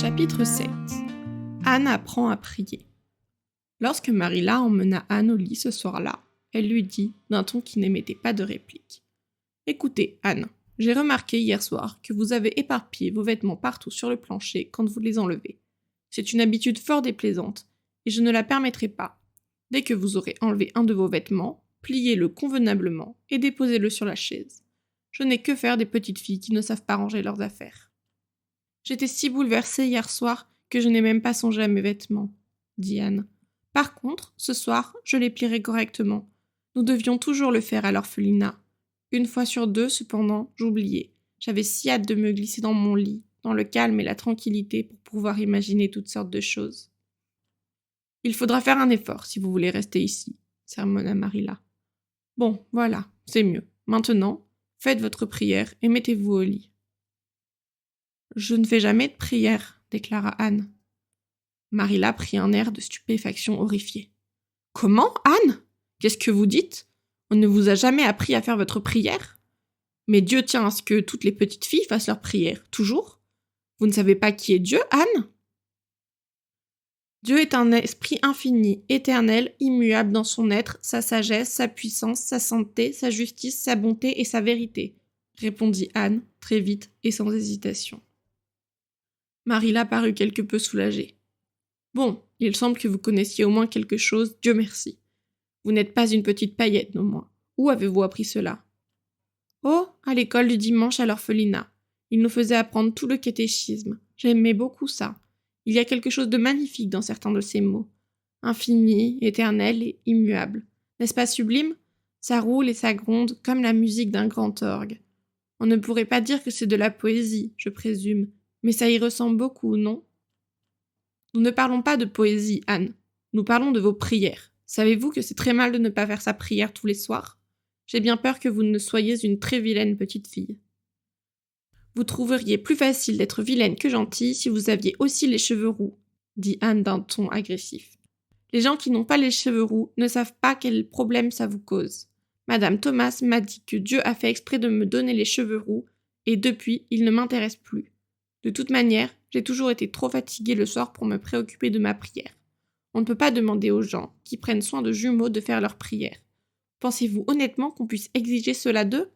Chapitre 7. Anne apprend à prier. Lorsque Marilla emmena Anne au lit ce soir-là, elle lui dit, d'un ton qui n'émettait pas de réplique. « Écoutez, Anne, j'ai remarqué hier soir que vous avez éparpillé vos vêtements partout sur le plancher quand vous les enlevez. C'est une habitude fort déplaisante, et je ne la permettrai pas. Dès que vous aurez enlevé un de vos vêtements, pliez-le convenablement et déposez-le sur la chaise. Je n'ai que faire des petites filles qui ne savent pas ranger leurs affaires. » « J'étais si bouleversée hier soir que je n'ai même pas songé à mes vêtements, » dit Anne. « Par contre, ce soir, je les plierai correctement. Nous devions toujours le faire à l'orphelinat. Une fois sur deux, cependant, j'oubliais. J'avais si hâte de me glisser dans mon lit, dans le calme et la tranquillité pour pouvoir imaginer toutes sortes de choses. »« Il faudra faire un effort si vous voulez rester ici, » sermonna Marilla. « Bon, voilà, c'est mieux. Maintenant, faites votre prière et mettez-vous au lit. » « Je ne fais jamais de prière, » déclara Anne. Marilla prit un air de stupéfaction horrifiée. « Comment, Anne ? Qu'est-ce que vous dites ? On ne vous a jamais appris à faire votre prière ? Mais Dieu tient à ce que toutes les petites filles fassent leur prière, toujours ? Vous ne savez pas qui est Dieu, Anne ? Dieu est un esprit infini, éternel, immuable dans son être, sa sagesse, sa puissance, sa sainteté, sa justice, sa bonté et sa vérité, répondit Anne, très vite et sans hésitation. Marilla parut quelque peu soulagée. « Bon, il semble que vous connaissiez au moins quelque chose, Dieu merci. Vous n'êtes pas une petite paillette, au moins. Où avez-vous appris cela ? » ?»« Oh, à l'école du dimanche à l'orphelinat. Il nous faisait apprendre tout le catéchisme. J'aimais beaucoup ça. Il y a quelque chose de magnifique dans certains de ces mots. Infini, éternel et immuable. N'est-ce pas sublime ? Ça roule et ça gronde comme la musique d'un grand orgue. On ne pourrait pas dire que c'est de la poésie, je présume. Mais ça y ressemble beaucoup, non ? Nous ne parlons pas de poésie, Anne. Nous parlons de vos prières. Savez-vous que c'est très mal de ne pas faire sa prière tous les soirs ? J'ai bien peur que vous ne soyez une très vilaine petite fille. Vous trouveriez plus facile d'être vilaine que gentille si vous aviez aussi les cheveux roux, dit Anne d'un ton agressif. Les gens qui n'ont pas les cheveux roux ne savent pas quel problème ça vous cause. Madame Thomas m'a dit que Dieu a fait exprès de me donner les cheveux roux, et depuis, il ne m'intéresse plus. De toute manière, j'ai toujours été trop fatiguée le soir pour me préoccuper de ma prière. On ne peut pas demander aux gens qui prennent soin de jumeaux de faire leur prière. Pensez-vous honnêtement qu'on puisse exiger cela d'eux ?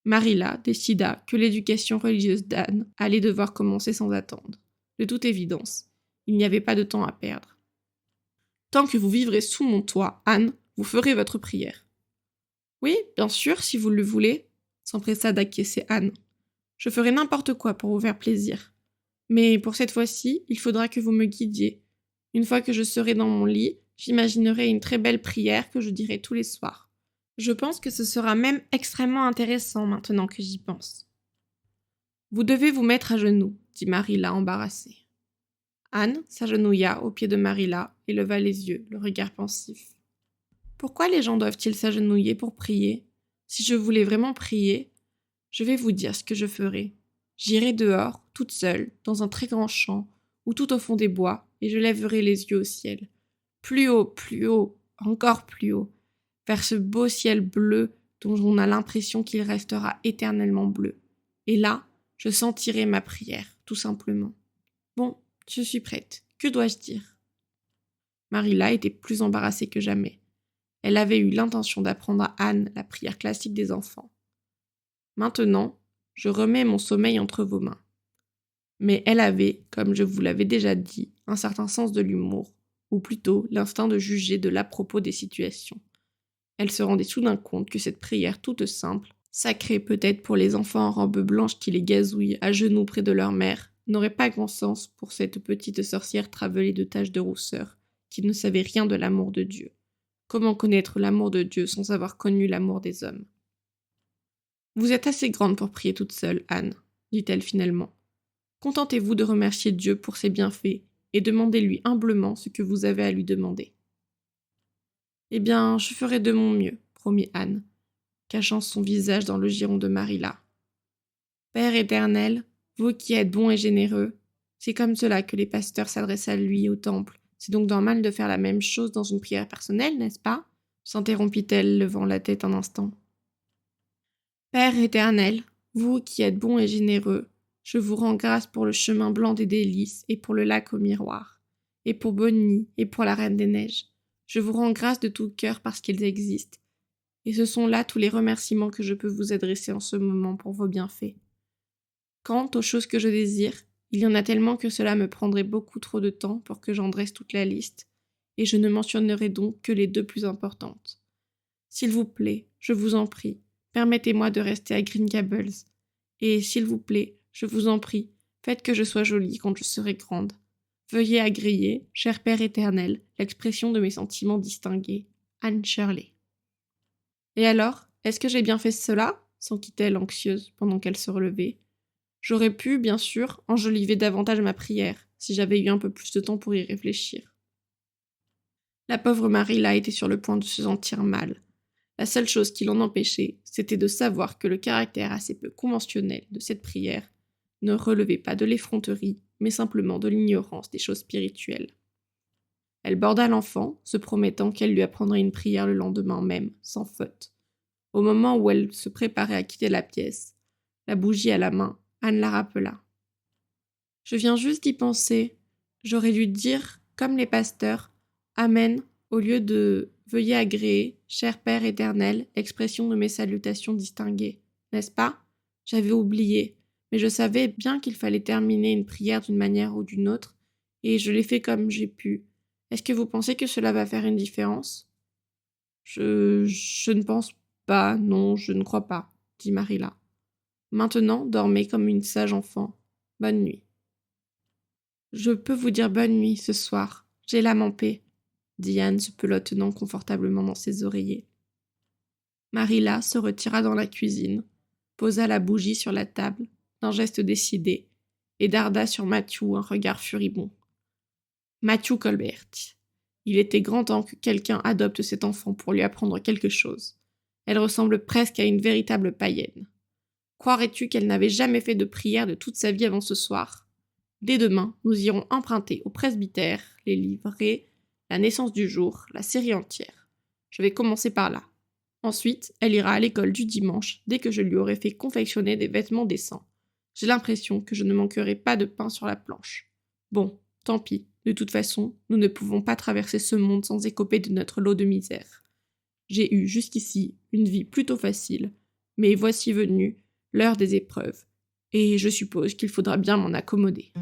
Marilla décida que l'éducation religieuse d'Anne allait devoir commencer sans attendre. De toute évidence, il n'y avait pas de temps à perdre. Tant que vous vivrez sous mon toit, Anne, vous ferez votre prière. Oui, bien sûr, si vous le voulez, s'empressa d'acquiescer Anne. Je ferai n'importe quoi pour vous faire plaisir. Mais pour cette fois-ci, il faudra que vous me guidiez. Une fois que je serai dans mon lit, j'imaginerai une très belle prière que je dirai tous les soirs. Je pense que ce sera même extrêmement intéressant maintenant que j'y pense. Vous devez vous mettre à genoux, dit Marilla embarrassée. Anne s'agenouilla aux pieds de Marilla et leva les yeux, le regard pensif. Pourquoi les gens doivent-ils s'agenouiller pour prier ? Si je voulais vraiment prier, je vais vous dire ce que je ferai. J'irai dehors, toute seule, dans un très grand champ, ou tout au fond des bois, et je lèverai les yeux au ciel. Plus haut, encore plus haut, vers ce beau ciel bleu dont on a l'impression qu'il restera éternellement bleu. Et là, je sentirai ma prière, tout simplement. Bon, je suis prête. Que dois-je dire ? Marilla était plus embarrassée que jamais. Elle avait eu l'intention d'apprendre à Anne la prière classique des enfants. Maintenant, je remets mon sommeil entre vos mains. Mais elle avait, comme je vous l'avais déjà dit, un certain sens de l'humour, ou plutôt l'instinct de juger de l'à-propos des situations. Elle se rendait soudain compte que cette prière toute simple, sacrée peut-être pour les enfants en robe blanche qui les gazouillent à genoux près de leur mère, n'aurait pas grand sens pour cette petite sorcière travelée de taches de rousseur, qui ne savait rien de l'amour de Dieu. Comment connaître l'amour de Dieu sans avoir connu l'amour des hommes ? Vous êtes assez grande pour prier toute seule, Anne, dit-elle finalement. Contentez-vous de remercier Dieu pour ses bienfaits et demandez-lui humblement ce que vous avez à lui demander. Eh bien, je ferai de mon mieux, promit Anne, cachant son visage dans le giron de Marilla. Père éternel, vous qui êtes bon et généreux, c'est comme cela que les pasteurs s'adressent à lui au temple. C'est donc normal de faire la même chose dans une prière personnelle, n'est-ce pas ? S'interrompit-elle, levant la tête un instant. Père éternel, vous qui êtes bon et généreux, Je vous rends grâce pour le chemin blanc des délices et pour le lac au miroir, et pour Bonnie et pour la Reine des Neiges. Je vous rends grâce de tout cœur parce qu'ils existent. Et ce sont là tous les remerciements que je peux vous adresser en ce moment pour vos bienfaits. Quant aux choses que je désire, il y en a tellement que cela me prendrait beaucoup trop de temps pour que j'en dresse toute la liste, et je ne mentionnerai donc que les 2 plus importantes. S'il vous plaît, je vous en prie, permettez-moi de rester à Green Gables. Et s'il vous plaît, je vous en prie, faites que je sois jolie quand je serai grande. Veuillez agréer, cher Père éternel, l'expression de mes sentiments distingués. Anne Shirley. Et alors, est-ce que j'ai bien fait cela s'enquit-elle anxieuse pendant qu'elle se relevait. J'aurais pu, bien sûr, enjoliver davantage ma prière, si j'avais eu un peu plus de temps pour y réfléchir. La pauvre Marilla était sur le point de se sentir mal. La seule chose qui l'en empêchait, c'était de savoir que le caractère assez peu conventionnel de cette prière ne relevait pas de l'effronterie, mais simplement de l'ignorance des choses spirituelles. Elle borda l'enfant, se promettant qu'elle lui apprendrait une prière le lendemain même, sans faute. Au moment où elle se préparait à quitter la pièce, la bougie à la main, Anne la rappela. « Je viens juste d'y penser. J'aurais dû dire, comme les pasteurs, Amen, au lieu de Veuillez agréer, cher Père éternel, l'expression de mes salutations distinguées. N'est-ce pas? J'avais oublié, mais je savais bien qu'il fallait terminer une prière d'une manière ou d'une autre, et je l'ai fait comme j'ai pu. Est-ce que vous pensez que cela va faire une différence? Je ne pense pas, non, je ne crois pas, dit Marilla. Maintenant, dormez comme une sage enfant. Bonne nuit. Je peux vous dire bonne nuit ce soir. J'ai l'âme en paix, dit Anne se pelotonnant confortablement dans ses oreillers. Marilla se retira dans la cuisine, posa la bougie sur la table, d'un geste décidé, et darda sur Matthew un regard furibond. Matthew Colbert. Il était grand temps que quelqu'un adopte cet enfant pour lui apprendre quelque chose. Elle ressemble presque à une véritable païenne. Croirais-tu qu'elle n'avait jamais fait de prière de toute sa vie avant ce soir? Dès demain, nous irons emprunter au presbytère les livrets, la naissance du jour, la série entière. Je vais commencer par là. Ensuite, elle ira à l'école du dimanche dès que je lui aurai fait confectionner des vêtements décents. J'ai l'impression que je ne manquerai pas de pain sur la planche. Bon, tant pis, de toute façon, nous ne pouvons pas traverser ce monde sans écoper de notre lot de misère. J'ai eu jusqu'ici une vie plutôt facile, mais voici venue l'heure des épreuves, et je suppose qu'il faudra bien m'en accommoder.